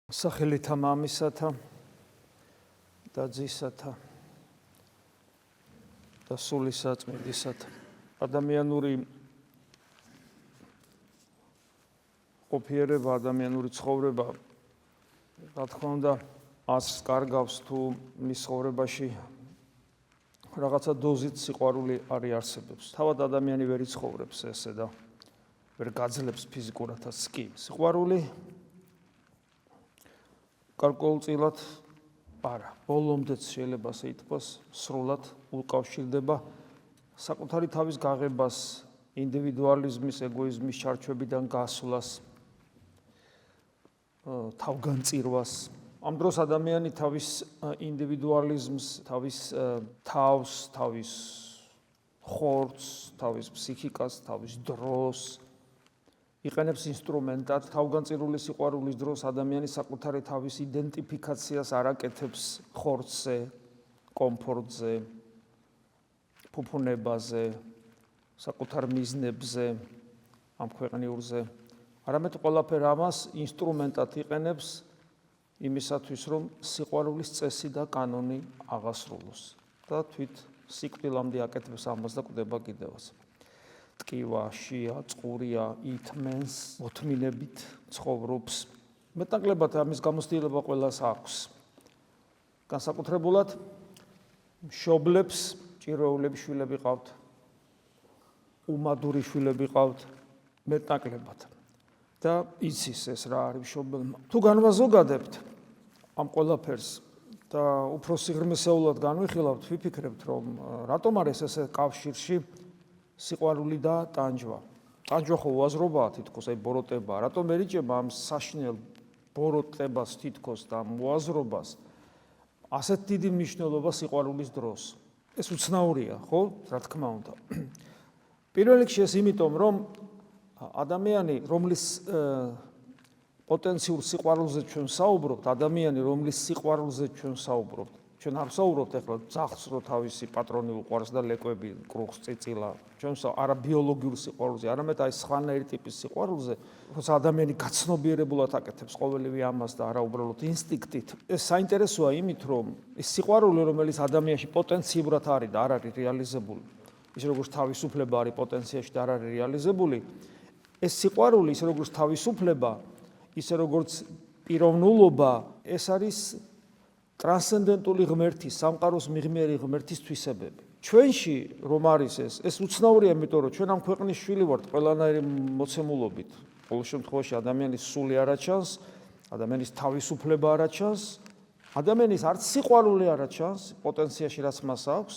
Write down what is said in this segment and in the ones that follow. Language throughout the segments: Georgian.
სახელითა მამისათა და ძისათა და სულისაწმინდისათა ადამიანური ყოფიერება, ადამიანური ცხოვრება, რა თქმა უნდა, ას კარგავს თუ მის ცხოვრებაში რაღაცა დოზით სიყვარული არ არსებობს. თავად ადამიანი ვერ იცხოვრებს ესე და ვერ გაძლებს ფიზიკურადაც კი. სიყვარული გარკვეულწილად არა, ბოლომდეც შეიძლება ასე ითქვას, სრულად უკავშირდება საკუთარი თავის გაღებას, ინდივიდუალიზმის, ეგოიზმის ჩარჩოებიდან გასვლას, თავგანწირვას. ამ დროს ადამიანი თავის ინდივიდუალიზმს, თავის თავს, თავის ხორცს, თავის ფსიქიკას, თავის დროს იყენებს ინსტრუმენტად. თავგანწირული სიყვარულის დროს ადამიანი საკუთარი თავის იდენტიფიკაციას არ აკეთებს ხორცზე, კომფორტზე, ფუფუნებაზე, საკუთარ მიზნებზე, ამ ქვეყნიურზე. არამედ ყველაფერ ამას ინსტრუმენტად იყენებს იმისათვის, რომ სიყვარულის წესი და კანონი აღასრულოს და თვით სიკვდილამდე აკეთებს ამას და კვდება კიდევაც. ტკივა, შია, წყურია, ითმენს, მოთმინებით ცხოვრობს. მეტნაკლებად ამის გამოცდილება ყველას აქვს. განსაკუთრებულად მშობლებს ჭირვეულები შვილები ყავთ, უმადური შვილები ყავთ, მეტნაკლებად. და იცის ეს რა არის მშობელმა. თუ განვაზოგადებთ ამ ყველაფერს და უფრო სიღრმისეულად განვიხილავთ, ვიფიქრებთ, რომ რატომ არის ესე კავშირში სიყვარული და ტანჯვა. ტანჯვა ხო უაზრობაა თითქოს, აი ბოროტება. რატომ ერიჭება ამ საშინელ ბოროტებას თითქოს და მოაზრობას ასეთ დიდი მნიშვნელობა სიყვარულის დროს? ეს უცნაურია, ხო? რა თქმა უნდა. პირველ რიგში ეს იმიტომ, რომ ადამიანი, რომლის პოტენციურ სიყვარულზე ჩვენ საუბრობთ, ადამიანი, რომლის სიყვარულზე ჩვენ საუბრობთ, ჩვენ არ ვსაუბრობთ ახლა ძაღლს, რომ თავისი პატრონი უყვარს და ლეკვები კრუხს წიწილა. ჩვენ არა ბიოლოგიურ სიყვარულზე, არამედ აი სხვანაირი ტიპის სიყვარულზე, როცა ადამიანი გაცნობიერებულად აკეთებს ყოველივე ამას და არა უბრალოდ ინსტინქტით. ეს საინტერესოა იმით, რომ ეს სიყვარული, რომელიც ადამიანში პოტენციურად არის და არ არის რეალიზებული, ის როგორც თავისუფლება არის პოტენციაში და არ არის რეალიზებული, ეს სიყვარული, ის როგორც თავისუფლება, ისე როგორც პიროვნულობა, ეს არის ტრანსცენდენტული ღმერთის, სამყაროს მიღმიერი ღმერთის თვისებები. ჩვენში რომ არის ეს უცნაურია, იმიტომ რომ ჩვენ ამ ქვეყნის შვილი ვართ ყველანაირი მოცემულობით. ყოველ შემთხვევაში ადამიანის სული არ აჩანს, ადამიანის თავისუფლება არ აჩანს, ადამიანის არც სიყვარული არ აჩანს პოტენციაში, რაც მას აქვს.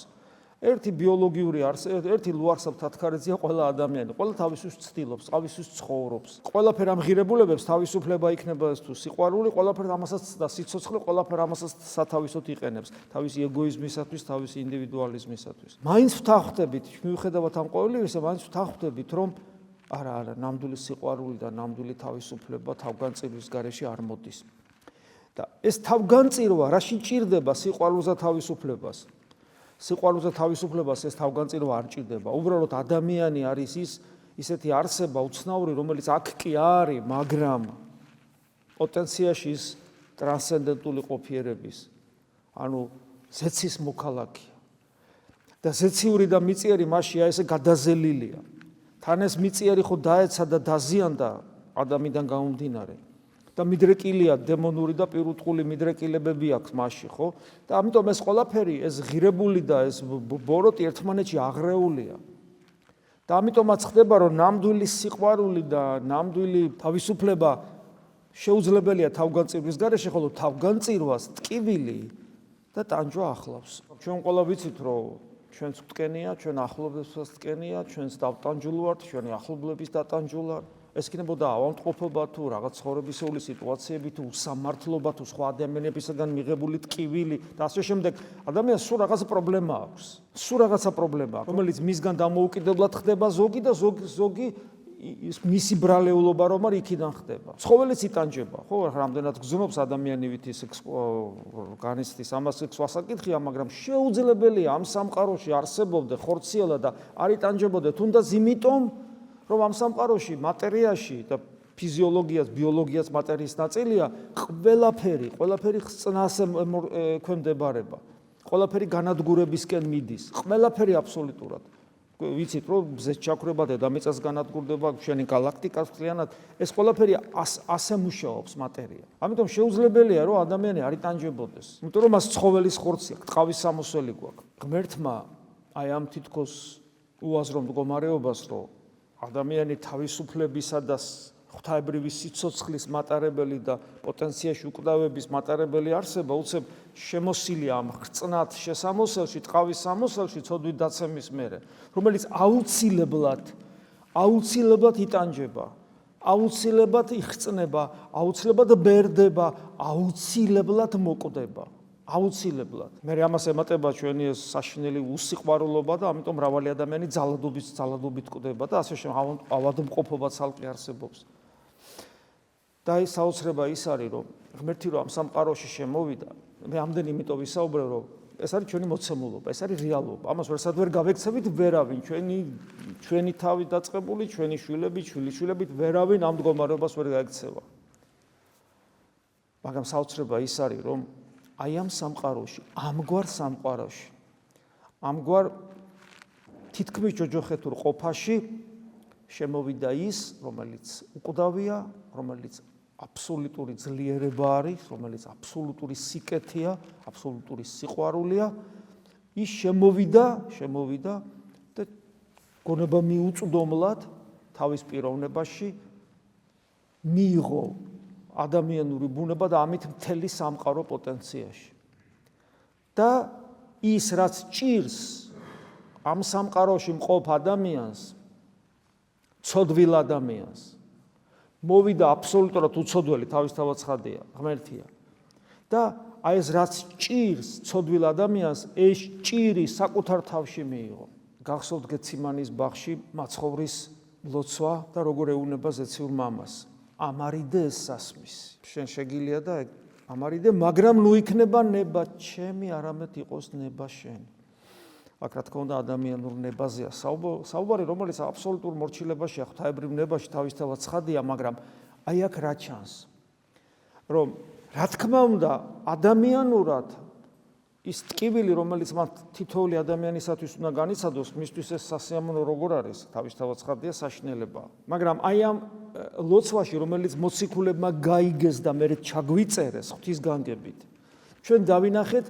ერთი ბიოლოგიური ერთი ლუარსაბ თათქარეძეა ყველა ადამიანი, ყველა თავისთვის ცდილობს, თავისთვის ცხოვრობს. ყველაფერ ამ ღირებულებებს თავისუფლება იქნება ეს თუ სიყვარული, ყველაფერ ამასაც და სიცოცხლე, ყველაფერ ამასაც სათავისოდ იყენებს, თავისი ეგოიზმისათვის, თავისი ინდივიდუალიზმისათვის. მაინც ვთანხმდებით, მიუხედავად ამ ყოველივისა, მაინც ვთანხმდებით, რომ არა, ნამდვილი სიყვარული და ნამდვილი თავისუფლება თავგანწირვის გარეშე არ მოდის. და ეს თავგანწირვა რაში ჭირდება სიყვარულს და თავისუფლებას? სიყვარულს და თავისუფლებას ეს თავგანწირვა არ ჭირდება. უბრალოდ ადამიანი არის ისეთი არსება უცნაური, რომელიც აქ კი არის, მაგრამ პოტენციაში ის ტრანსცენდენტული ყოფიერების, ანუ ზეცის მოქალაქეა. და ზეციური და მიწიერი მასშია ესე გადაზელილია. თან ეს მიწიერი ხო დაეცა და დაზიანდა ადამიანიდან გამომდინარე. და მიდრეკილია დემონური და პირუტყული მიდრეკილებები აქვს მასში, ხო? და ამიტომ ეს ყველაფერი, ეს ღირებული და ეს ბოროტი ერთმანეთში აღრეულია. და ამიტომაც ხდება, რომ ნამდვილი სიყვარული და ნამდვილი თავისუფლება შეუძლებელია თავგანწირვის გარეშე, ხოლო თავგანწირვას ტკივილი და ტანჯვა ახლავს. ჩვენ ყველა ვიცით, რომ ჩვენც ვტკენია, ჩვენ ახლობლებსაც ვტკენია, ჩვენც დავტანჯულ ვართ, ჩვენი ახლობლების დატანჯულა. ეს იქნებოდა ავადმყოფობა თუ რაღაც ცხოვრებისეული სიტუაციები თუ უსამართლობა თუ სხვა ადამიანებისგან მიღებული ტკივილი და ასე შემდეგ. ადამიანს სულ რაღაცა პრობლემა აქვს. სულ რაღაცა პრობლემა აქვს, რომელიც მისგან დამოუკიდებლად ხდება ზოგი და ზოგი მისი ბრალეულობა რომ არ იქიდან ხდება. ცხოველიც იტანჯება, ხო, რამდენად გზნობს ადამიანი ვითი განიცდის ამას ვასაკითხია, მაგრამ შეუძლებელია ამ სამყაროში არსებობდე ხორციელა და არ იტანჯებოდე თუნდაც იმიტომ, რომ ამ სამყაროში, მატერიაში და ფიზიოლოგიას, ბიოლოგიას, მატერიის ნაწილია, ყველაფერი ხსნას ექვემდებარება. ყველაფერი განადგურებისკენ მიდის. ყველაფერი აბსოლუტურად. ვიცით, რომ მზეს ჩაქრება დედამიწას განადგურდება, ჩვენი galaktika მთლიანად, ეს ყველაფერი ასე მუშაობს მატერია. ამიტომ შეუძლებელია, რომ ადამიანი არ იტანჯებოდეს. იმიტომ რომ მას ცხოველის ხორცი აქვს, ტყავის სამოსელი გვაქვს. ღმერთმა აი ამ თითქოს უაზრო მდგომარეობას, რომ ადამიანი თავისუფლებისა და ღვთაებრივი სიცოცხლის მატარებელი და პოტენციაში უკვდავების მატარებელი არსება უცებ შემოსილია ამ ხრწნად შესამოსელში, ტყავის სამოსელში ცოდვით დაცემის მერე, რომელიც აუცილებლად იტანჯება, აუცილებლად იხწნება, აუცილებლად ბერდება, აუცილებლად მოკვდება. აუცილებლად. მე ამას ემატება ჩვენი ეს საშინელი უსიყვარულობა და ამიტომ მრავალი ადამიანი ძალადობით კვდება და ასე შემდეგ ავადმყოფობა ცალკე არსებობს. და ის საოცრება ის არის, რომ ღმერთი რომ ამ სამყაროში შემოვიდა, მე ამდენი იმიტომ ვისაუბრე, რომ ეს არის ჩვენი მოცემულობა, ეს არის რეალობა. ამას ვერსად ვერ გავექცევით ვერავინ, ჩვენი თავი დაწყებული, ჩვენი შვილები, შვილიშვილებით ვერავინ ამ მდგომარეობას ვერ გაექცევა. მაგრამ საოცრება ის არის, რომ აი ამ სამყაროში, ამგვარ სამყაროში, ამგვარ თითქმის ჯოჯოხეთურ ყოფაში შემოვიდა ის, რომელიც უკვდავია, რომელიც აბსოლუტური ძლიერება არის, რომელიც აბსოლუტური სიკეთეა, აბსოლუტური სიყვარულია, ის შემოვიდა და გონება მიუწვდომლად თავის პიროვნებაში მიიღო ადამიანური ბუნება და ამით მთელი სამყარო პოტენციაში. და ის რაც ჭირს ამ სამყაროში მყოფ ადამიანს, ცოდვილ ადამიანს, მოვიდა აბსოლუტურად უცოდველი თავისთავად ცხადია, ღმერთია. და აი ეს რაც ჭირს ცოდვილ ადამიანს, ეს ჭირი საკუთარ თავში მიიღო. გახსოვთ გეციმანის ბაღში მაცხოვრის ლოცვა და როგორ ეუნება ზეციურ მამას. ამარიდე ეს სასმის. შენ შეგილია და ამარიდე, მაგრამ ნუ იქნება ნება ჩემი, არამედ იყოს ნება შენი. აქ რა თქმა უნდა ადამიანურ ნებაზეა საუბარი, რომელიც აბსოლუტურ მორჩილებაშია, ღვთაებრივ ნებაში თავისთავად ცხადია, მაგრამ აი აქ რა ჩანს, რომ რა თქმა უნდა ადამიანურად ის ტკივილი, რომელიც მათ თითოეული ადამიანისათვის უნდა განიცადოს, მისთვის ეს სასიამოვნო როგორ არის, თავისთავად ცხადია საშინელება. მაგრამ აი ამ ლოცვაში, რომელიც მოციქულებმა გაიგეს და მე ჩაგვიწერეს ღვთისგანგებით, ჩვენ დავინახეთ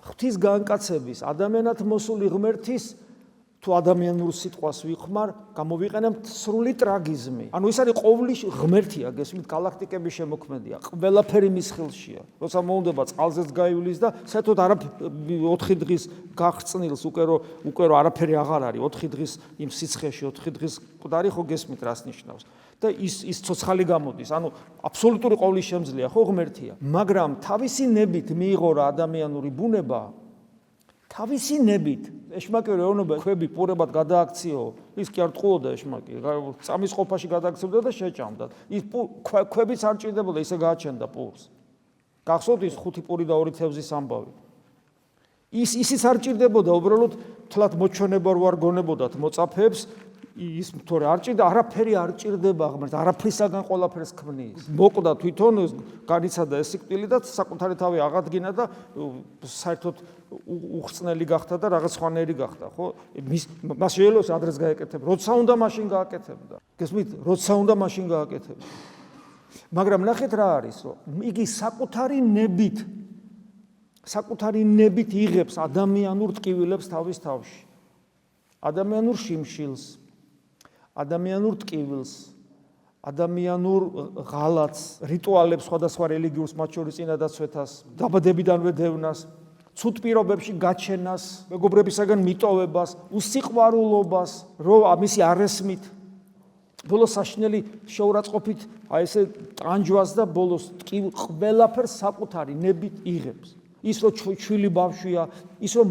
ღვთის განკაცების, ადამიანად მოსული ღმერთის თუ ადამიანურ სიტყვას ვიხმარ, გამოვიყენებთ სრული ტრაგიზმი. ანუ ეს არის ყოვლის ღმერთია, გესმით, galaktikების შემოქმედია, ყველაფერი მის ხელშია. როცა მოუნდება წყალზეც გაივლის და საერთოდ 4 დღის გაღწნილს უკვე რო არაფერი აღარ არის, 4 დღის იმ სიცხეში, 4 დღის მკვდარი ხო გესმით რას ნიშნავს. და ის ცოცხალი გამოდის, ანუ აბსოლუტური ყოვლის შემძლეა, ხო ღმერთია. მაგრამ თავისი ნებით მიიღო რა ადამიანური ბუნება, თავისი ნებით, ეშმაკი რეონობა ქვები პურებად გადააქციო, ის კი არ ტყუოდა ეშმაკი, წამის ყოფაში გადააქცევდა და შეჭამდა. ის ქვებიც არ ჭირდებოდა, ისე გააჩენდა პურს. გახსოვთ ის 5 პური და 2 თევზის ამბავი. ისიც არ ჭირდებოდა, უბრალოდ თლათ მოჩვენება რო არ გონებოდათ მოწაფეებს, ის თორე არ ჭირდა, არაფერი არ ჭირდება ღმერთს, არაფრისაგან ყველაფერს ქმნის. მოკვდა თვითონ, განიცადა ეს სიკვდილი და საკუთარი თავი აღადგინა და საერთოდ უხრწნელი გახდა და რაღაც სხვანაირი გახდა, ხო? მას შეელოს ადრეს გაეკეთებდა, როცა უნდა მაშინ გააკეთებდა. გესმით, როცა უნდა მაშინ გააკეთებდა. მაგრამ ნახეთ რა არის, რომ იგი საკუთარი ნებით იღებს ადამიანურ ტკივილებს თავის თავში. ადამიანურ შიმშილს, ადამიანურ ტკივილს, ადამიანურ ღალატს, რიტუალებს, სხვადასხვა რელიგიურს, მათ შორის წინადაცვეთას, დაბადებიდანვე დევნას, ცუდ პირობებში გაჩენას, მეგობრებისაგან მიტოვებას, უსიყვარულობას, რომ ამისი არესმით, ბოლოს საშინელი შეურაცხყოფით, აი ესე ტანჯვას და ბოლოს ყველაფერს საკუთარი ნებით იღებს. ის რომ ჩვილი ბავშვია, ის რომ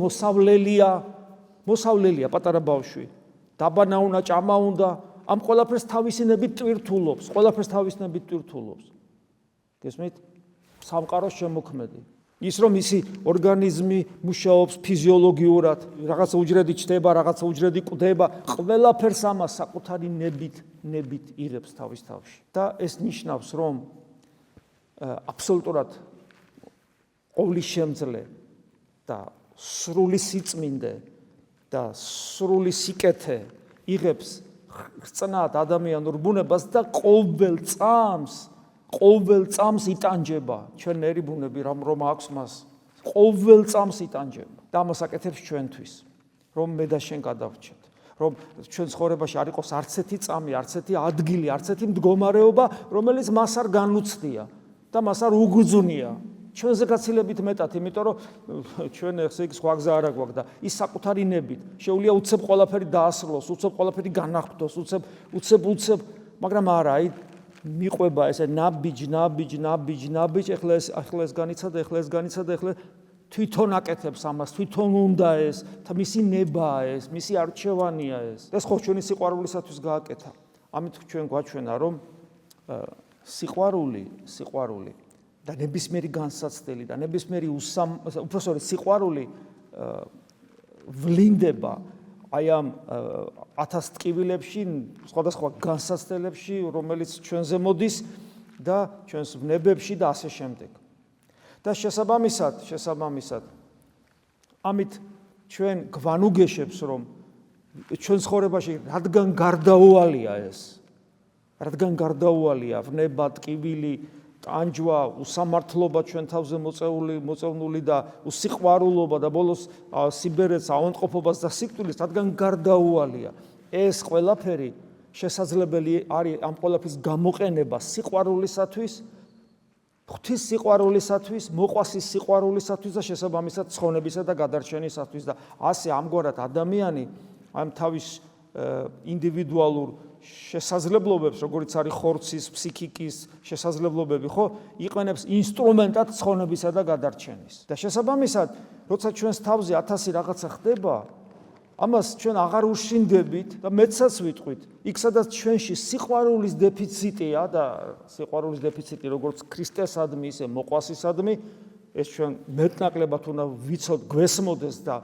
მოსავლელია პატარა ბავშვი. დაბანა უნდა, ჭამა უნდა, ამ ყველაფერს თავისი ნებით ტვირთულობს, გესმით? სამყაროს შემოქმედი. ის რომ ისი ორგანიზმი მუშაობს ფიზიოლოგიურად, რაღაცა უჯრედი ჩდება, რაღაცა უჯრედი კვდება, ყველაფერს ამას საკუთარი ნებით იღებს თავის თავში. და ეს ნიშნავს, რომ აბსოლუტურად ყოვლისშემძლე და სრული სიწმინდე და სრული სიკეთე იღებს ხრწნად ადამიანურ ბუნებას და ყოველ წამს იტანჯება ჩვენერი ბუნები რომ აქვს მას ყოველ წამს იტანჯება და ამას აკეთებს ჩვენთვის რომ მე და შენ გადავრჩეთ რომ ჩვენ ცხოვრებაში არ იყოს არც ერთი წამი არც ერთი ადგილი არც ერთი მდგომარეობა რომელიც მას არ განუცდია და მას არ უგრძნია ჩვენზე გაცილებით მეტად იმიტომ რომ ჩვენ ესე იგი სხვა გზა არ აქვს და ის საკუთარი ნებით შეუძლია უცებ ყველაფერი დაასრულოს უცებ ყველაფერი განახტოს უცებ მაგრამ არა აი მიყვება ესე ნაბიჯ ეხლა ეს განიცადა ეხლა თვითონ აკეთებს ამას თვითონ უნდა ეს მისი ნებაა ეს მისი არჩევანია ეს ხო ჩვენი სიყვარულისათვის გააკეთა ამით ჩვენ გვაჩვენა რომ სიყვარული და ნებისმიერი განსაცდელი და ნებისმიერი უпроსტოდ სიყვარული ვლინდება აი ამ 1000 ტკივილებში სხვადასხვა განსაცდელებში რომელიც ჩვენზე მოდის და ჩვენს ვნებებში და ასე შემდეგ და შესაბამისად ამით ჩვენ გვანუგეშებს რომ ჩვენ ცხოვრებაში რადგან გარდაუვალია ვნება ტკივილი ტანჯვა, უსამართლობა ჩვენ თავზე მოწევნული და უსიყვარულობა და ბოლოს სიბერეც ავადმყოფობას და სიკვდილის რადგან გარდაუვალია. ეს ყველაფერი შესაძლებელი არის ამ ყველაფრის გამოყენება სიყვარულისათვის, ღვთის სიყვარულისათვის, მოყვასის სიყვარულისათვის და შესაბამისად ცხონებისა და გადარჩენისათვის და ასე ამგვარად ადამიანი ამ თავის ინდივიდუალურ შესაძლებლობებს, როგორც არის ხორცის, ფსიქიკის შესაძლებლობები, ხო, იყენებს ინსტრუმენტად ცხონებისა და გადარჩენის. და შესაბამისად, როცა ჩვენს თავზე 1000 რაღაცა ხდება, ამას ჩვენ აღარ უშინდებით და მეცაც ვიტყვით. იქ სადაც ჩვენში სიყვარულის დეფიციტია და სიყვარულის დეფიციტი როგორც ქრისტესადმი, ისე მოყვასისადმი, ეს ჩვენ მეტნაკლებად უნდა ვიცოდეთ, გვესმოდეს და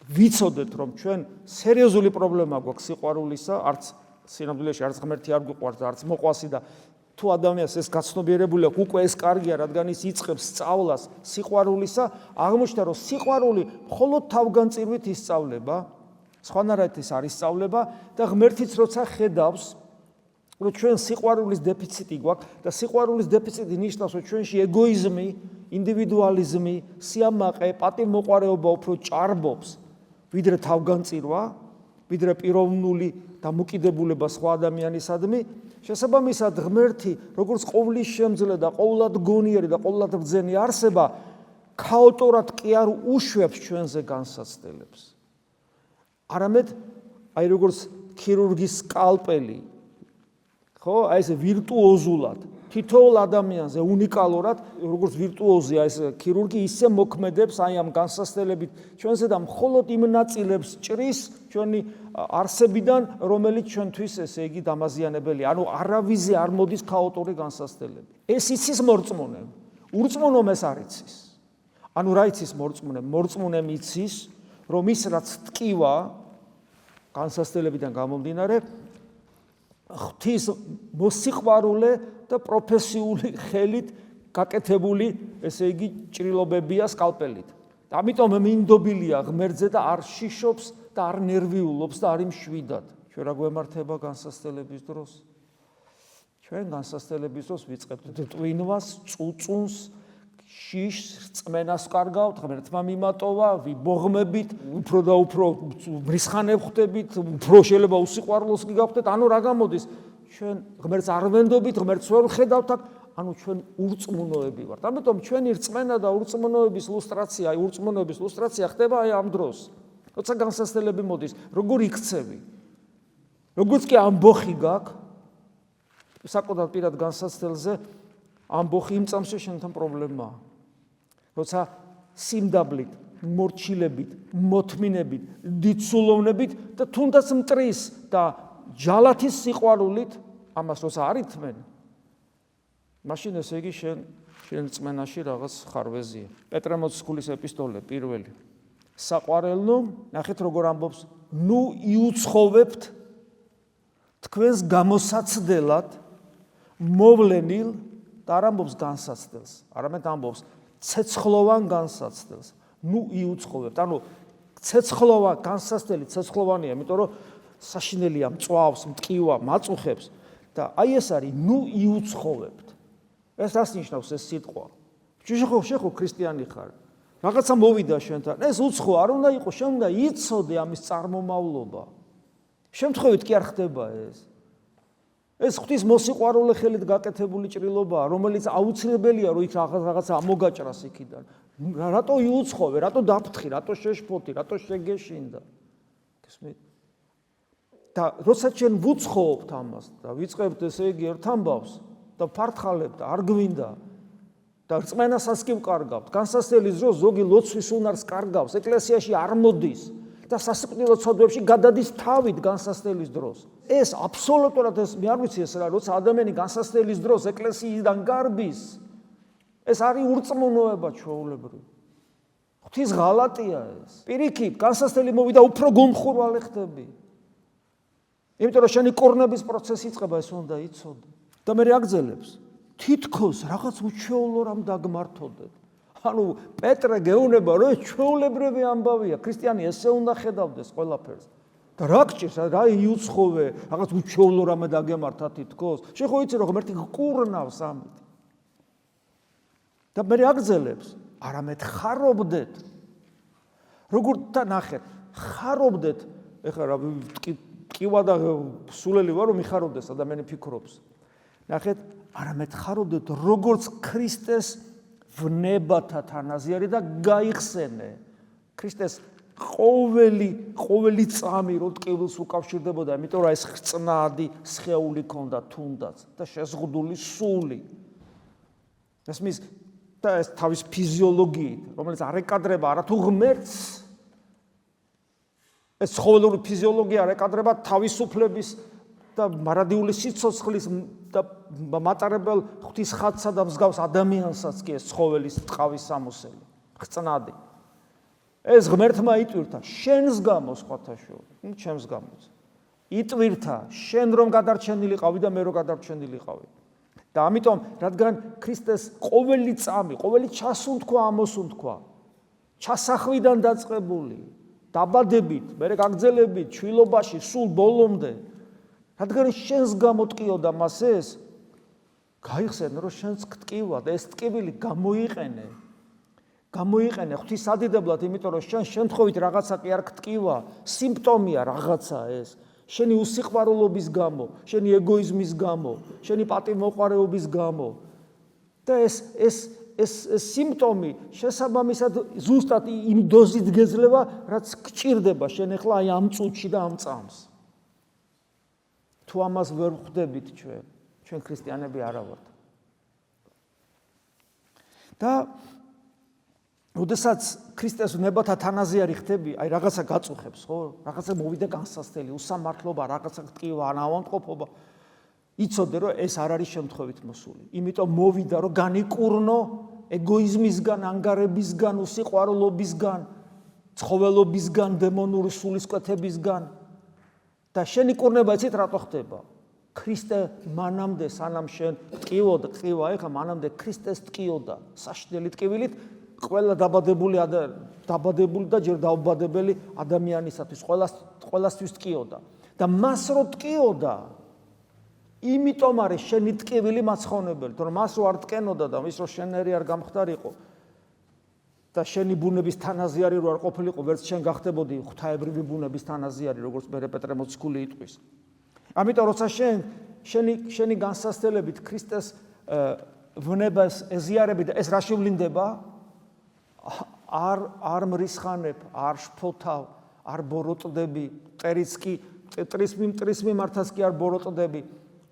ვიცოდეთ, რომ ჩვენ სერიოზული პრობლემა გვაქვს სიყვარულისა, არც სინამდვილეში არც ღმერთი არ გვიყვარს და არც მოყვასი და თუ ადამიანს ეს გაცნობიერებული აქვს, უკვე ეს კარგია, რადგან ის იწყებს სწავლას სიყვარულისა, აღმოჩნდა, რომ სიყვარული მხოლოდ თავგანწირვით ისწავლება, სხვანაირად ის არ ისწავლება და ღმერთიც როცა ხედავს, რომ ჩვენ სიყვარულის დეფიციტი გვაქვს და სიყვარულის დეფიციტი ნიშნავს, რომ ჩვენში ეგოიზმი, ინდივიდუალიზმი, სიამაყე, პატივმოყვარეობა უფრო ჭარბობს, ვიდრე თავგანწირვა, ვიდრე პიროვნული დამოკიდებულება სხვა ადამიანისადმი, შესაბამისად ღმერთი, როგორც ყოვლის შემძლე და ყოვლად გონიერი და ყოვლად ბრძენი არსება, ქაოტორად კი არ უშვებს ჩვენზე განსაცდელებს. არამედ აი როგორც ქირურგის სკალპელი, ხო, აი ეს ვირტუოზულად თითოეულ ადამიანზე უნიკალურად, როგორც ვირტუოზია ეს ქირურგი, ისე მოქმედებს აი ამ განსაცდელებით ჩვენზე და მხოლოდ იმ ნაწილებს ჭრის ჩვენი არსებიდან, რომელიც ჩვენთვის ესე იგი დამაზიანებელია. ანუ არავიზე არ მოდის ქაოტორი განსაცდელები. ეს იცის მორწმუნემ. ურწმუნომ ეს არ იცის. ანუ რა იცის მორწმუნემ? მორწმუნემ იცის, რომ ის რაც ტკივა განსაცდელებიდან გამომდინარე, ღვთის მოსიყვარულე და პროფესიული ხელით გაკეთებული, ესე იგი, ჭრილობებია სკალპელით. ამიტომ მინდობილია ღმერთზე და არ შიშობს და არ ნერვიულობს და არ იმშვიდად. ჩვენ რა გვემართება განსაცდელების დროს? ჩვენ განსაცდელების დროს ვიწყებთ ტვინვას, წუწუნს, შიშს, რწმენას ვკარგავთ, ღმერთმა მიმატოვა, ვიბოღმებით, უფრო და უფრო მრისხანებ ხდებით, უფრო შეიძლება უსიყვარულოს კი გავხდეთ, ანუ რა გამოდის? ჩვენ ღმერთს არ ვენდობით, ღმერთს ვერ ვხედავთ, ანუ ჩვენ ურწმუნოები ვართ. ამიტომ ჩვენი რწმენა და ურწმუნოების ლუსტრაცია ხდება აი ამ დროს. როცა განსაცდელები მოდის, როგორ იქცევი? როგორც კი ამბოხი გაქვს, საკუთარ პირად განსაცდელზე ამბოხი იმ წამსში შენთან პრობლემაა. როცა სიმდაბლით, მორჩილებით, მოთმინებით, დიდსულოვნებით და თუნდაც მტრის და ჯალათის სიყვარულით ამას როცა არ ითმენ, მაშინ ესე იგი შენ წმენაში რაღაც ხარვეზია. პეტრე მოციქულის ეპისტოლე პირველი. საყვარელო, ნახეთ როგორ ამბობს, ნუ იუცხოვებთ თქვენს გამოსაცდელად მოვლენილ და არ ამბობს განსაცდელს, არამედ ამბობს ცეცხლოვან განსაცდელს. ნუ იუცხოვებთ. ანუ ცეცხლოვან განსაცდელი ცეცხლოვანია, იმიტომ რომ საშინელია, მწვავს, მტკივა, მაწუხებს და აი ეს არის ნუ იუცხოვებთ. ეს რას ნიშნავს ეს სიტყვა? შეხო ქრისტიანი ხარ. რაღაცა მოვიდა შენთან. ეს უცხო არ უნდა იყოს, შენ უნდა იცოდე ამის წარმომავლობა. შემთხვევით კი არ ხდება ეს. ეს ღვთის მოსიყვარულე ხელით გაკეთებული ჭრილობაა, რომელიც აუცილებელია, რომ იქ რაღაცა ამოგაჭრას იქიდან. რატო იუცხოვე, რატო დაფრთხი, რატო შეშფოთი, რატო შეგეშინდა? გესმით? და როცა ჩვენ ვუცხოვობთ ამას და ვიწყებთ ესე იგი ერთ ამბავს და ფართხალებთ, არ გვინდა და რწმენასაც კი ვკარგავთ. განსასწრების დროს ზოგი ლოცვის უნარს კარგავს, ეკლესიაში არ მოდის და სასიკვდილო ცოდვებში გადადის თავით განსასწრების დროს. ეს აბსოლუტურად ეს მე არ ვიცი ეს რა, როცა ადამიანი განსასწრების დროს ეკლესიიდან გარბის, ეს არის ურწმუნოება ჩვეულებრივი. ღვთის ღალატია ეს. პირიქით, განსასწრელი მოვიდა უფრო გომხურვალე ხდები. იმიტომ რომ შენი კორნების პროცესი იწყება, ეს უნდა იცოდე. და მე აგძელებს თითქოს რაღაც უჩვეულო რამ დაგმართოდეთ. ანუ პეტრე გეუბნება, რომ ეს ჩვეულებრივი ამბავია, ქრისტიანი ესე უნდა ხედავდეს ყველაფერს. და რა გჭირს, რა იუცხოვე, რაღაც უჩვეულო რამ დაგემართა თითქოს. შენ ხო იცი რომ ღმერთი გკურნავს ამით. და მე აგძელებს, არამედ ხარობდეთ. როგორ და ნახეთ, ხარობდეთ, ეხლა რა ტკივა და სულელი ვარ რომ მიხარობდეს ადამიანი ფიქრობს. ნახეთ, არამედ ხარობდეთ როგორც ქრისტეს ვნებათა თანაზიარი და გაიხსენე. ქრისტეს ყოველი წამი რო ტკივილს უკავშირდებოდა, იმიტომ რომ ეს ხრწნადი სხეული ქონდა თუნდაც და შეზღუდული სული. ესმის და ეს თავის ფიზიოლოგიით, რომელიც არ ეკადრება არათუ ღმერთს, ეს ცხოველური ფიზიოლოგია არ ეკადრება თავისუფლების და მარადიული სიცოცხლის და მატარებელ ღვთის ხატსა და მსგავს ადამიანსაც კი ეს ცხოველის ტყავის სამოსელი, ხრწნადი. ეს ღმერთმა იტვირთა შენს გამო სხვათა შორის, ჩემს გამოც. იტვირთა შენ რომ გადარჩენილიყავი და მე რომ გადარჩენილიყავი. და ამიტომ, რადგან ქრისტეს ყოველი წამი, ყოველი ჩასუნთქვა, ამოსუნთქვა, ჩასახვიდან დაწყებული, დაბადებით, მერე გაგრძელებით, ჩვილობაში, სულ ბოლომდე, რადგან შენს გამოტკიოდა მას ეს, გაიხსენე, რომ შენს გტკივა და ეს ტკივილი გამოიყენე ღვთის სადიდებლად, იმიტომ რომ შენ შემთხვევით რაღაცა კი არ გტკივა, სიმპტომია რაღაცა ეს. შენი უსიყვარულობის გამო, შენი ეგოიზმის გამო, შენი პატივმოყვარეობის გამო. და ეს სიმპტომი შესაბამისად ზუსტად იმ დოზით გეძლევა, რაც გჭირდება შენ ახლა აი ამ წუთში და ამ წამს. თუ ამას ვერ ვხვდებით ჩვენ ქრისტიანები არა ვართ. და როდესაც ქრისტეს ვნებათა თანაზიარი ხდები, აი რაღაცა გაწუხებს, ხო? რაღაცა მოვიდა განსასწრელი, უსამართლობა, რაღაცა ტკივა, ანავანტყოფობა. იცოდე, რომ ეს არ არის შემთხვევით მოსული. იმიტომ მოვიდა, რომ განიკურნო ეგოიზმისგან, ანგარებისგან, უსიყვარულობისგან, ცხოველობისგან, დემონური სულისკვეთებისგან. და შენი კურნება იცით რატო ხდება? ქრისტე მანამდე სანამ შენ ტკივა, ეხლა მანამდე ქრისტეს ტკიოდა საშინელი ტკივილით ყველა დაბადებული და ჯერ დაუბადებელი ადამიანისათვის ყველასთვის ტკიოდა. და მას რო ტკიოდა, იმიტომ არის შენი ტკივილი მაცხოვნებელი, თორემ მას რო არ ტკენოდა და ის რო შენერი არ გამხდარიყო და შენი ბუნების თანაზიარი რო არ ყოფილიყო, ვერც შენ გახდებოდი ღვთაებრივი ბუნების თანაზიარი, როგორც პეტრე მოციქული იტყვის. ამიტომ როცა შენი განსასწრებით ქრისტეს ვნებას ეზიარები და ეს რა შევლინდება? არ მრისხანებ, არ შფოთავ, არ ბოროტდები, მტრის მიმართაც კი არ ბოროტდები,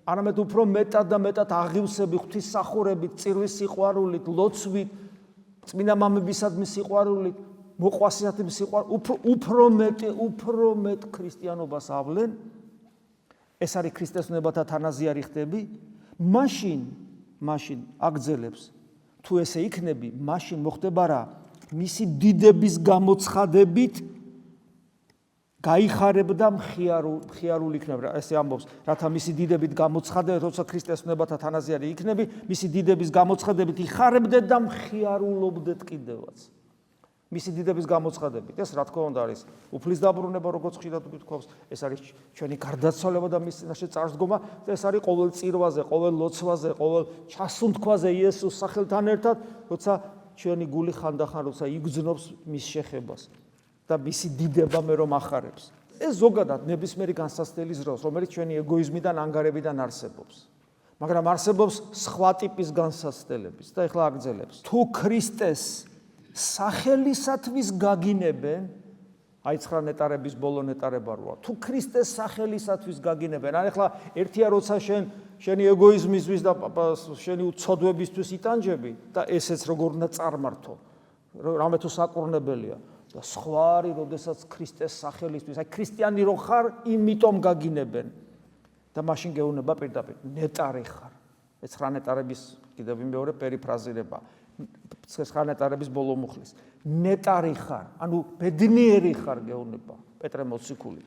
არამედ უფრო მეტად და მეტად აღივსები ღვთისმსახურებით, წირვის სიყვარულით, ლოცვით, წმინდა მამებისადმი სიყვარულით, მოყვასისადმი სიყვარულით, უფრო მეტ ქრისტიანობას ავლენ. ეს არის ქრისტეს ვნებათა თანაზიარი ხდები, მაშინ აგძელებს. თუ ესე იქნები, მაშინ მოხდება რა? მისი დიდების გამოცხადებით გაიხარებდა მხიარული იქნება. ესე ამბობს, რათა მისი დიდებით გამოცხადებით, როცა ქრისტეს უნებათა თანაზიარი იქნები, მისი დიდების გამოცხადებით იხარებდეთ და მხიარულობდეთ კიდევაც. მისი დიდების გამოცხადებით. ეს რა თქმა უნდა არის უფლის დაბრუნება, როგორც ხშირად გითხოვს, ეს არის ჩვენი გარდაცვალება და მის წინაშე წარსდგომა, და ეს არის ყოველ წირვაზე, ყოველ ლოცვაზე, ყოველ ჩასუნთქვაზე იესოს სახელთან ერთად, როცა ჩვენი გული ხანდახან როცა იგრძნობს მის შეხებას და მისი დიდება მე რომ ახარებს. ეს ზოგადად ნებისმიერი განსაცდელი ზროს, რომელიც ჩვენი ეგოიზმიდან, ანგარებიდან არსებობს. მაგრამ არსებობს სხვა ტიპის განსაცდელების და ეხლა აგრძელებს. თუ ქრისტეს სახელისათვის გაგინებენ, აი 9 ნეტარების ბოლო ნეტარება როა. თუ ქრისტეს სახელისათვის გაგინებენ, ან ეხლა ერთია როცა შენი ეგოიზმისთვის და შენი უცოდვებისთვის იტანჯები და ესეც როგორ უნდა წარმართო, რამე თუ საკურნებელია. და სხვა არის, როდესაც ქრისტეს სახელისთვის, აი ქრისტიანი რო ხარ, იმიტომ გაგინებენ. და მაშინ გეუბნება პირდაპირ, ნეტარი ხარ. ეს 9 ნეტარების კიდევ მეორე პერიფრაზირება. 9 ნეტარების ბოლო მუხლის. ნეტარი ხარ, ანუ ბედნიერი ხარ გეუბნება პეტრე მოციქული.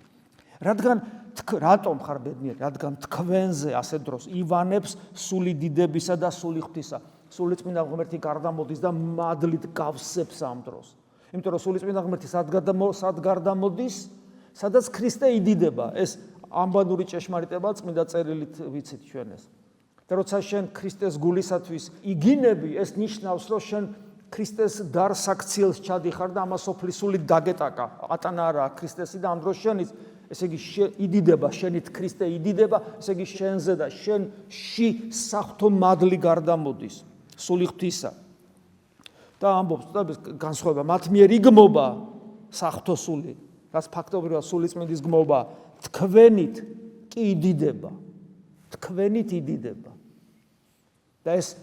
რატომ ხარ ბედნიერი? რადგან თქვენზე ასე დროს ივანებს სული დიდებისა და სული ღვთისა. სულიწმინდა ღმერთი გარდამოდის და მადლით გავსებს ამ დროს. იმიტომ რომ სულიწმინდა ღმერთი სად გარდამოდის, სადაც ქრისტე იდიდება. ეს ამბანური ჭეშმარიტება წმინდა წერილით ვიცით ჩვენ ეს. და როცა შენ ქრისტეს გულისათვის იგინები, ეს ნიშნავს, რომ შენ ქრისტეს დარსაქციელს ჩადიხარ და ამას სოფლის სულით დაგეტაკა. ატანა არა ქრისტესი და ამ დროს შენიც, ესე იგი იდიდება, შენით ქრისტე იდიდება, ესე იგი შენზე და შენში საღვთო მადლი გარდამოდის, სული ღვთისა. და ამბობს და განსხვავება, მათ მიერ იგმობა საღვთო სული, რაც ფაქტობრივად სულიწმინდის გმობა, თქვენით კი იდიდება. თქვენით იდიდება. და ეს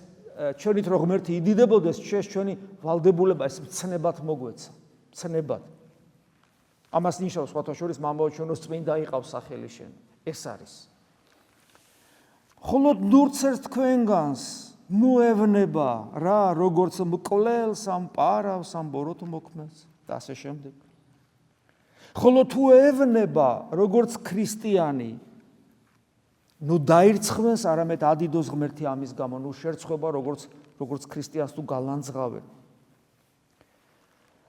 ჩვენით რო ღმერთი იდიდებოდეს, ჩვენი ვალდებულება ეს მცნებად მოგვეცა, მცნებად. ამას ნიშნავს სხვათა შორის მამაო ჩვენოს წმინდა იყავს სახელი შენ. ეს არის. ხოლო ნურცერს თქვენგანს ნუ ევნება რა, როგორც მკვლელს, ამ პარავს, ამ ბოროტ მოქმედს და ასე შემდეგ. ხოლო თუ ევნება როგორც ქრისტიანი, ნუ დაირცხმეს, არამედ ადიდოს ღმერთი ამის გამო, ნუ შერცხვება როგორც ქრისტიანს თუ გალანძღავენ.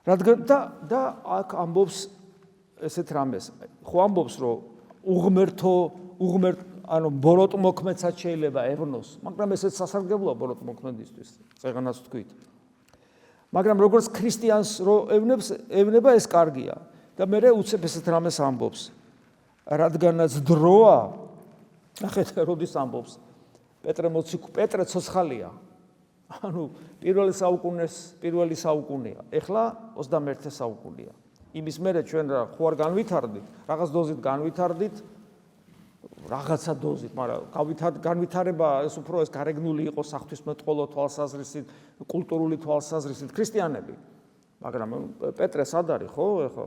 რადგან და აქ ამბობს ესეთ რამეს. ხო ამბობს, რომ ანუ ბოროტ მოქმედსაც შეიძლება ევნოს, მაგრამ ესეც სასარგებლოა ბოროტ მოქმედისთვის, წეღანაც თქვით. მაგრამ როგორც ქრისტიანს რო ევნება, ეს კარგია. და მე უცებ ესეთ რამეს ამბობს. რადგანაც დროა, ნახეთ როდის ამბობს, პეტრე ცოცხალია. ანუ პირველი საუკუნეა. ეხლა 21 საუკუნეა. იმის მერე ჩვენ რა ხო არ განვითარდით, რაღაც დოზით განვითარდით, რაღაცა დოზით, მაგრამ განვითარება ეს უფრო ეს გარეგნული იყო საღვთისმეტყველო თვალსაზრისით, კულტურული თვალსაზრისით ქრისტიანები. მაგრამ პეტრე სად არის, ხო? ეხლა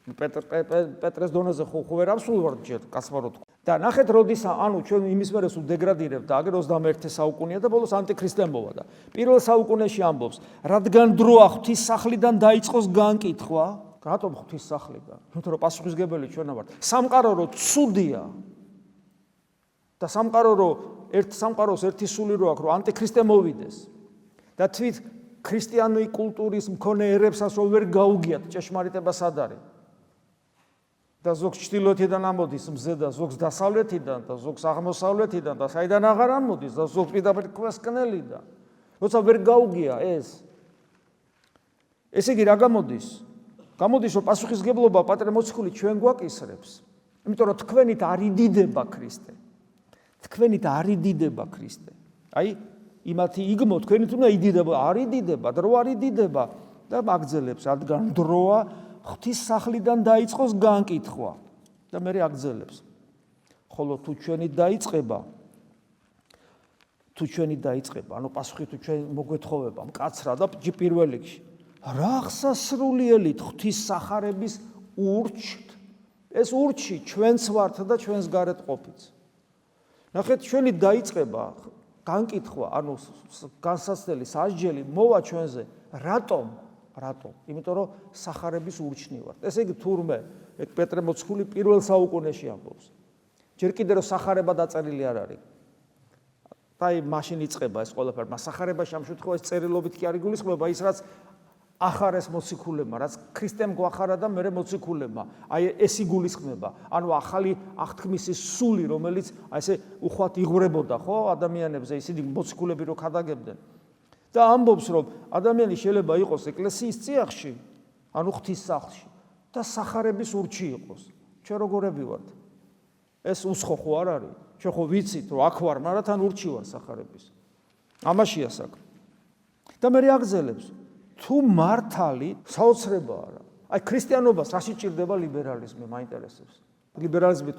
პეტრეს დონეზე ხო ვერ ამსულვართ ჯერ კაცმარო. და ნახეთ როდის ანუ ჩვენ იმის მერე სულ დეგრადირებთ და აგერ 21 საუკუნეა და ბოლოს ანტიქრისტე მოვა და პირველ საუკუნეში ამბობს, რადგან დროა ღვთის სახლიდან დაიწყოს განკითხვა, რატომ ღვთის სახლიდან? იმიტომ რომ პასუხისგებელი ჩვენ ვართ. სამყარო რო ცუდია და სამყაროს ერთი სული რო აქვს, რომ ანტიქრისტე მოვიდეს და თვით ქრისტიანული კულტურის მქონე ერებსაც რომ ვერ გაუგიათ ჭეშმარიტება სად არის. და ზოგს ჩრდილოეთიდან ამოდის მზე და ზოგს დასავლეთიდან და ზოგს აღმოსავლეთიდან და საიდან აღარ ამოდის და ზოგს პირდაპირ ქვესკნელიდან. როცა ვერ გაუგია ეს. ესე იგი რა გამოდის? გამოდის რომ პასუხისგებლობა პატრე მოციქული ჩვენ გვაკისრებს. იმიტომ რომ თქვენით არ იდიდება ქრისტე. თქვენით არ იდიდება ქრისტე. აი იმათი იგმო თქვენით უნდა იდიდება, არ იდიდება, დრო არ იდიდება და მაგძელებს, რადგან დროა ღვთის სახლიდან დაიწყოს განკითხვა და მე აგძელებს. ხოლო თუ ჩვენი დაიწყება, ანუ პასუხი თუ ჩვენ მოგვეთხოვება მკაცრად და პირველ რიგში, რა ხსასრულიელით ღვთის სახარების ურჩთ, ეს ურჩი ჩვენც ვართ და ჩვენს გარეთ ყოფიც. ნახეთ, ჩვენი დაიწყება განკითხვა, ანუ განსაცდელი სასჯელი მოვა ჩვენზე, რატომ? იმიტომ რომ სახარების ურჩნი ვართ. ესე იგი თურმე ეგ პეტრე მოციქული პირველ საუკუნეში ამბობს. ჯერ კიდე რომ სახარება დაწერილი არ არის. აი მაშინ იწყება ეს ყველაფერი. მას სახარებაში ამ შემთხვევაში წერილობით კი არ იგულისხმება ის რაც ახარეს მოციქულებმა, რაც ქრისტემ გვახარა და მერე მოციქულებმა. აი ეს იგულისხმება. ანუ ახალი აღთქმის სული, რომელიც აი ესე უხვად იღვრებოდა, ხო, ადამიანებზე, ისინი მოციქულები რო ქადაგებდნენ. და ამბობს, რომ ადამიანი შეიძლება იყოს ეკლესიის წიაღში, ანუ ღვთის სახლში და სახარების ურჩი იყოს. ჩვენ როგორები ვართ? ეს უსხო ხო არ არის? ჩვენ ხო ვიცით, რომ აქ ვარ, მაგრამ თან ურჩი ვარ სახარების. ამაშია საქმე. და მე აგზელებს, თუ მართალი საოცრება არა. აი ქრისტიანობას რაში ჭირდება ლიბერალიზმი, მაინტერესებს. ლიბერალიზმი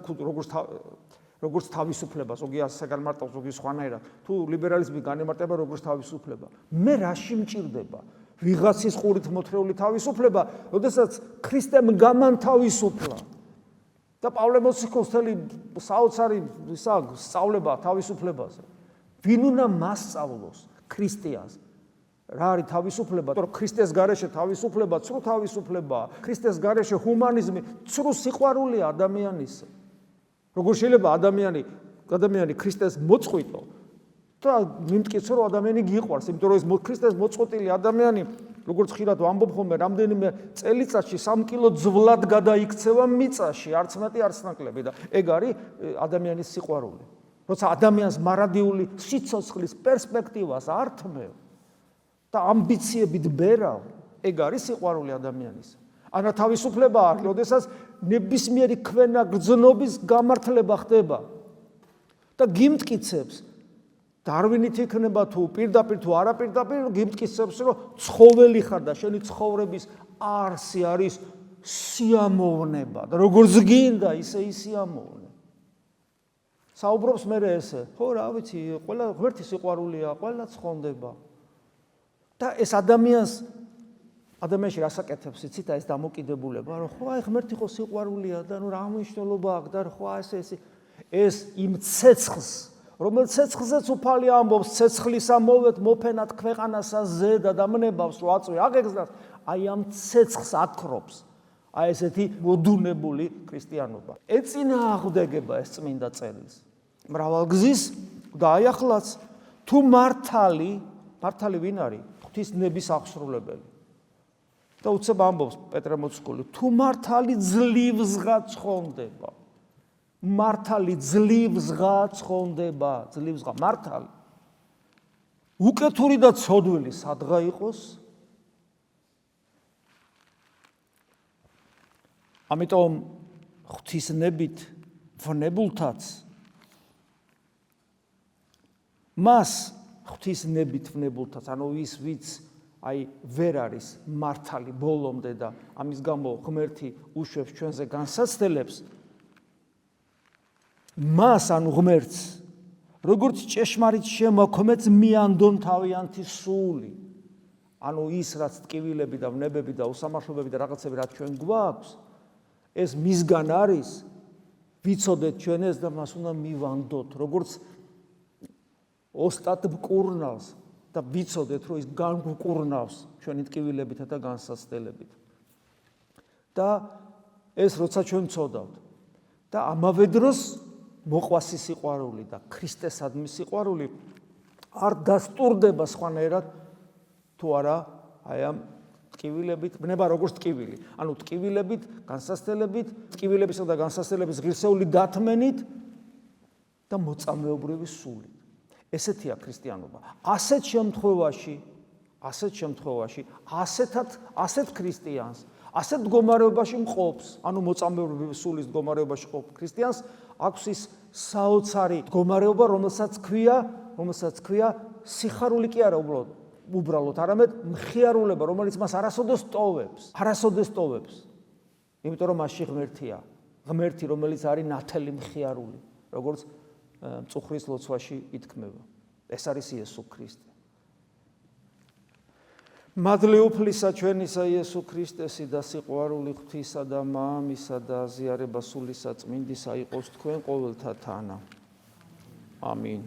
როგორც თავისუფლება, ზოგი ასე განმარტავს, ზოგი სხვანაირად. თუ ლიბერალიზმი განემარტება როგორც თავისუფლება, მე რაში მჭირდება? ვიღაცის ყურით მოთხრეული თავისუფლება, როდესაც ქრისტემ გამანთავისუფლა. და პავლე მოციქულს თელი საოცარი სწავლება თავისუფლებაზე. ვინ უნდა მასწავლოს ქრისტიანს? რა არის თავისუფლება? რომ ქრისტეს გარეშე თავისუფლება, ცრუ თავისუფლებაა. ქრისტეს გარეშე ჰუმანიზმი, ცრუ სიყვარულია ადამიანის. როგორ შეიძლება ადამიანი ქრისტეს მოწყვიტო და მიმტკიცო რომ ადამიანი გიყვარს, იმიტომ რომ ეს ქრისტეს მოწყვეტილი ადამიანი, როგორც ხშირად ვამბობ ხოლმე, რამდენიმე წელიწადში 3 კილო ძვლად გადაიქცევა მიწაში, არც მეტი, არც ნაკლები და ეგ არის ადამიანის სიყვარული. როცა ადამიანს მარადიული სიცოცხლის პერსპექტივას ართმევ და ამბიციებით ბერავ, ეგ არის სიყვარული ადამიანის. ანა თავისუფლება არის, როდესაც ნებისმიერი ქვენა გრძნობის გამართლება ხდება და გიმტკიცებს დარვინით იქნება თუ პირდაპირ თუ არაპირდაპირ გიმტკიცებს რომ ცხოველი ხარ და შენი ცხოვრების არსი არის სიამოვნება და როგორც გინდა ისე ისიამოვნე. საუბრობს მე ესე, ხო რა ვიცი, ყველა ღმერთი სიყვარულია, ყველა ცხონდება. და ეს ადამიანში რასაკეთებს იცით ეს დამოკიდებულება, რომ ხო აი ღმერთი ხო სიყვარულია და ნუ რა მნიშვნელობა აქვს და ხო ეს იმ ცეცხლს, რომელიც ცეცხლზეც უფალი ამბობს, ცეცხლისა მოვეთ მოფენად ქვეყანასა ზედა და მნებავს რომ აწვი აგეგზნას, აი ამ ცეცხლს აკრობს. აი ესეთი მოდუნებული ქრისტიანობა. ეწინააღმდეგება ეს წმინდა წერილს. მრავალგზის და აი ახლაც თუ მართალი ვინ არის? ღვთისნების აღსრულებელი. და უცებ ამბობს პეტრე მოციქული, თუ მართალი ძლივსღა ცხონდება. მართალი ძლივსღა ცხონდება, ძლივსღა მართალი. უკეთური და ცოდვილი სადღა იყოს? ამიტომ ღვთისნებით ვნებულთაც მას ღვთისნებით ვნებულთაც, ანუ ის ვიც აი ვერ არის მართალი ბოლომდე და ამის გამო ღმერთი უშვებს ჩვენზე განსაცდელებს, მას ანუ ღმერთს როგორც ჭეშმარიტ შემოქმედს მიანდონ თავიანთი სული. ანუ ის რაც ტკივილები და ვნებები და უსამართლობები და რაღაცები რაც ჩვენ გვაქვს, ეს მისგან არის, ვიცოდეთ ჩვენ ეს და მას უნდა მივანდოთ, როგორც ოსტატ მკურნალს და ვიცოდეთ რომ ის განგვკურნავს ჩვენი ტკივილებით და განსაცდელებით. და ეს როცა ჩვენ ვცოდავთ და ამავე დროს მოყვასი სიყვარული და ქრისტესადმი სიყვარული არ დასტურდება სხვანაირად თუ არა აი ამ ტკივილებით, ბნება როგორც ტკივილი. ანუ ტკივილებით, განსაცდელებით, ტკივილებისა და განსაცდელების ღირსეული დათმენით და მოწამეობრივი სულით. ესეთია ქრისტიანობა. ასეთ შემთხვევაში, ასეთ ქრისტიანს, ასეთ მდგომარეობაში მყოფს, ანუ მოწამეობრივი სულის მდგომარეობაში მყოფ ქრისტიანს, აქვს ის საოცარი მდგომარეობა, რომელსაც ქვია სიხარული კი არა უბრალოდ, არამედ მხიარულება, რომელიც მას არასოდეს ტოვებს. იმიტომ რომ მასში ღმერთია, ღმერთი, რომელიც არის ნათელი მხიარული, როგორც მწუხრის ლოცვაში ითქმება. ეს არის იესო ქრისტე. მადლი უფლისა ჩვენისა იესო ქრისტესი და სიყვარული ღვთისა და მამისა და აზიარება სულისა წმინდისა იყოს თქვენ ყოველთა თანა. ამინ.